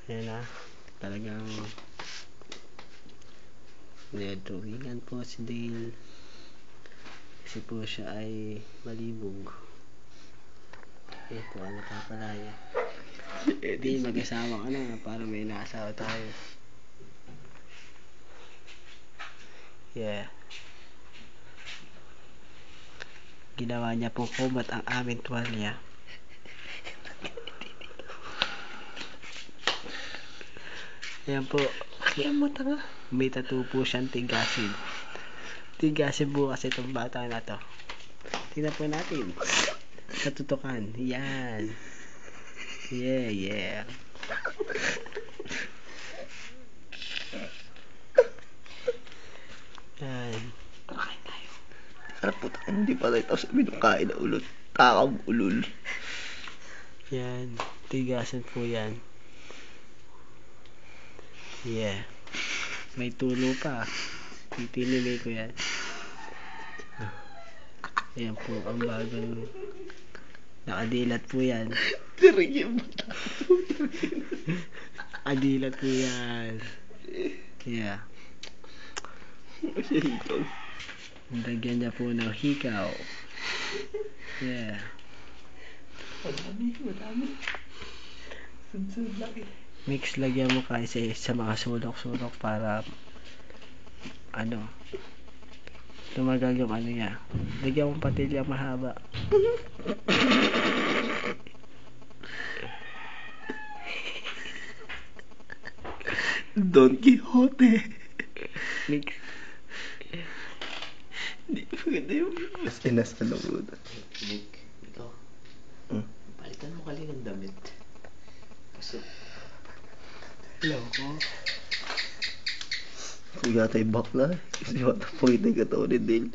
Ayan na. Talagang nedrawingan po si Dale. Kasi po siya ay malibog. Po, ano pa pala yan? Di, mag-asawa ka na para may naasawa tayo. Yeah. Ginawa niya po kumat ang aming tuwalya. Ayan po. Ayan mo, tanga. May tattoo po siyang tigasin. Tigasin bukas itong bata na to. Tingnan po natin. Sa tutukan. Yan. Yeah, yeah. Yan. Kain tayo. Harap po tayo. Hindi pala ito sabi nung kain na ulol. Takang ulol. Yan. Tigasin po yan. Yeah. May tulo pa. Titinili ko yan. Ayan po ang bagong nakadilat po yan. Tirigyan mo tayo. Adilat po yan. Yeah. Lagyan niya po ng hikaw. Yeah. Madami. Sunsud laki. Mix lagyan mo kasi sa mga sulok-sulok para ano tumagal yung ano niya. Lagyan mo patilya mahaba. Don Quixote. Mix. Hindi pwede yung mas inasalo mo na. Nick, ikaw. Palitan mo kali ng damit. Kasi Loko. Kung yata yung bakla. Kasi matapagin na yung katawan ni Dale.